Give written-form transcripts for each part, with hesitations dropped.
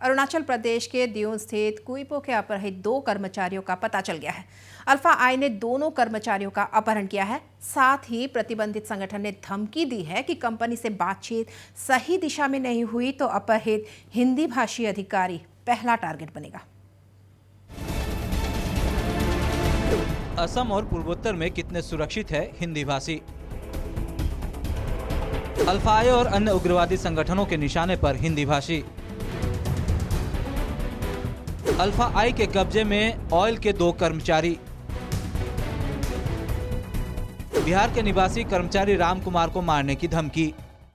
अरुणाचल प्रदेश के दियों स्थित कुइपो के अपहृत 2 कर्मचारियों का पता चल गया है। अल्फा आई ने दोनों कर्मचारियों का अपहरण किया है। साथ ही प्रतिबंधित संगठन ने धमकी दी है कि कंपनी से बातचीत सही दिशा में नहीं हुई तो अपहृत हिंदी भाषी अधिकारी पहला टारगेट बनेगा। असम और पूर्वोत्तर में कितने सुरक्षित है हिंदी भाषी? अल्फा आई और अन्य उग्रवादी संगठनों के निशाने पर हिंदी भाषी। अल्फा आई के कब्जे में ऑयल के 2 कर्मचारी। बिहार के निवासी कर्मचारी राम कुमार को मारने की धमकी।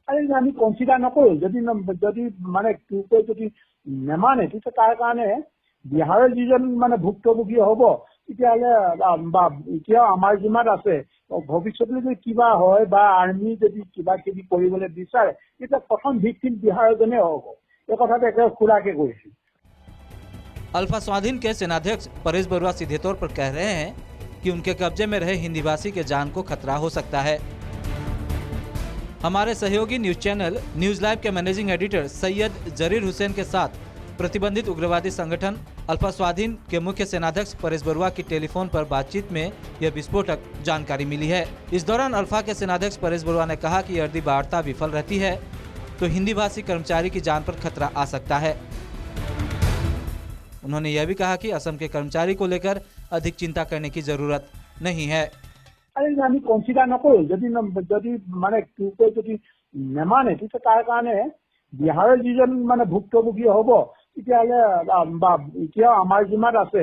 আমি কনসিডার নকৰো যদি মানে কিউপে যদি নেমানে তেতিয়া তাৰ কাৰণে বিহাৰৰ যিজন মানে ভুক্তভোগী হ'ব তেতিয়াহ'লে এতিয়া আমাৰ জিম্মাত আছে ভৱিষ্যতে যদি কিবা হয় বা আৰ্মি যদি কিবা কিবি কৰিবলৈ বিচাৰে তেতিয়া প্ৰথম ভিক্টিম বিহাৰজনে হ'ব। এই কথাটো একেবাৰে খোলাকে কৈছিল। अल्फा स्वाधीन के सेनाध्यक्ष परेश बरुआ सीधे तौर पर कह रहे हैं कि उनके कब्जे में रहे हिंदी भाषी के जान को खतरा हो सकता है। हमारे सहयोगी न्यूज चैनल न्यूज लाइव के managing editor Syed Jarir Hussain के साथ प्रतिबंधित उग्रवादी संगठन अल्फा स्वाधीन के मुख्य सेनाध्यक्ष परेश बरुआ की टेलीफोन पर बातचीत में यह विस्फोटक जानकारी मिली है। इस दौरान अल्फा के सेनाध्यक्ष परेश बरुआ ने कहा कि यदि वार्ता विफल रहती है तो हिंदी भाषी कर्मचारी की जान पर खतरा आ सकता है। उन्होंने यह भी कहा कि असम के कर्मचारी को लेकर अधिक चिंता करने की जरूरत नहीं है। আমি কনসিডার নকৰো যদি মানে কিউপে যদি নেমানে তেতিয়া তাৰ কাৰণে বিহাৰৰ যিজন মানে ভুক্তভোগী হ'ব তেতিয়াহ'লে এতিয়া আমাৰ জিম্মাত আছে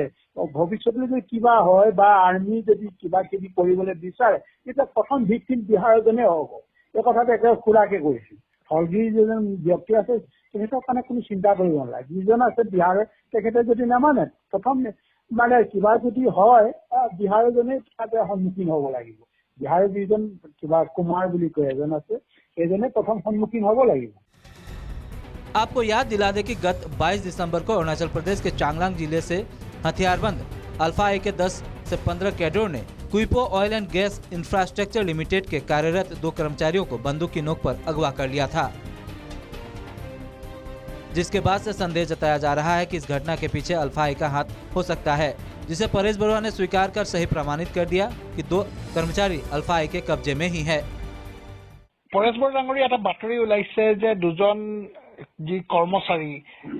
ভৱিষ্যতে যদি কিবা হয় বা আৰ্মি যদি কিবা কিবি কৰিবলৈ বিচাৰে তেতিয়া প্ৰথম ভিক্টিম বিহাৰজনে হ'ব। এই কথাটো একেবাৰে খোলাকে কৈছিল। ফলগী যিজন ব্যক্তি আছে তেখেতৰ কাৰণে কোনো চিন্তা কৰিব নালাগে। যিজন আছে বিহাৰৰ তেখেতে যদি নামানে প্ৰথম মানে কিবা যদি হয় বিহাৰজনে তাতে সন্মুখীন হ'ব লাগিব। বিহাৰৰ যিজন কিবা কুমাৰ বুলি কয় এজন আছে সেইজনে প্ৰথম সন্মুখীন হ'ব লাগিব। आपको याद दिला दे कि गत 22 दिसंबर को अरुणाचल प्रदेश के चांगलांग जिले से हथियारबंद अल्फा आई के 10 से 15 कैडर ने Quippo oil and gas infrastructure limited के कार्यरत 2 कर्मचारियों को बंदूक की नोक पर अगवा कर लिया था, जिसके बाद से संदेह जताया जा रहा है कि इस घटना के पीछे अल्फा आई का हाथ हो सकता है, जिसे परेश बरुआ ने स्वीकार कर सही प्रमाणित कर दिया कि 2 कर्मचारी अल्फा आई के कब्जे में ही है। परेश बरुआ डांगरी এটা বাতৰি ওলাইছে যে 2জন যি কৰ্মচাৰী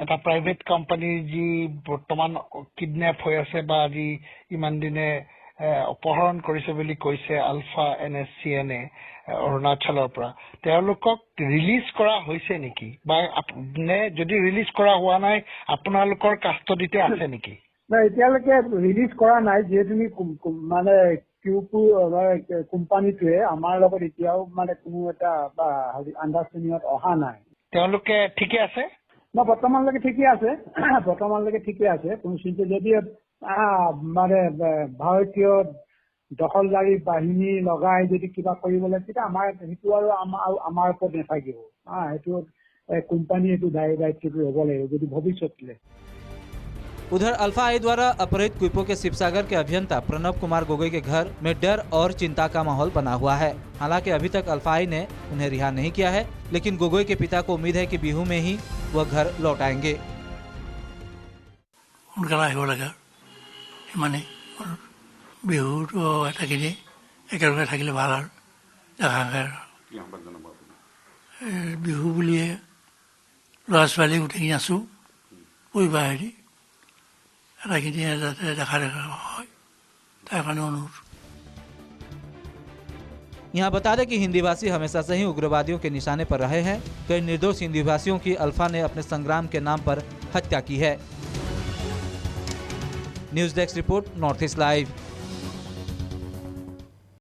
এটা প্ৰাইভেট কোম্পানীৰ যি বৰ্তমান কিডন্যাপ হৈ আছে বা যি ইমান দিনে অপহৰণ কৰিছে বুলি কৈছে আলফা এনএসচিএনে অৰুণাচলৰ পৰা তেওঁলোকক ৰিলিজ কৰা হৈছে নেকি বা নে যদি ৰিলিজ কৰা হোৱা নাই আপোনালোকৰ কাষ্টডিতে আছে নেকি? না এতিয়ালৈকে ৰিলিজ কৰা নাই। যিহেতু মানে কিউপু কোম্পানীটোৱে আমাৰ লগত এতিয়াও মানে কোনো এটা আণ্ডাৰষ্টেণ্ডিঙত অহা নাই। তেওঁলোকে ঠিকে আছে না? বৰ্তমানলৈকে ঠিকে আছে। বৰ্তমানলৈকে ঠিকে আছে। কোনো চিন্তা যদি মানে ভাৰতীয় দখলদাৰী বাহিনী লগাই যদি কিবা কৰিবলৈ তেতিয়া আমাৰ সেইটো আৰু আমাৰ ওপৰত নাথাকিব। সেইটো কোম্পানী এইটো দায়িত্বটো হ'ব লাগিব যদি ভৱিষ্যতলৈ। उधर अल्फा आई द्वारा अपहृत कुइपो के शिवसागर के अभियंता प्रणव कुमार गोगोई के घर में डर और चिंता का माहौल बना हुआ है। हालांकि अभी तक अल्फा आई ने उन्हें रिहा नहीं किया है, लेकिन गोगोई के पिता को उम्मीद है कि बिहू में ही वह घर लौट आएंगे। বিহু বুলিয়ে ল'ৰা ছোৱালী গোটেইখিনি আছোঁ পৰিবাৰেদি এটাখিনি যাতে দেখা হয় তাৰ কাৰণে অনুৰোধ। यहाँ बता दें कि हिंदी भाषी हमेशा से ही उग्रवादियों के निशाने पर रहे हैं। कई निर्दोष हिंदी भाषियों की अल्फा ने अपने संग्राम के नाम पर हत्या की है। News desk report, north east live.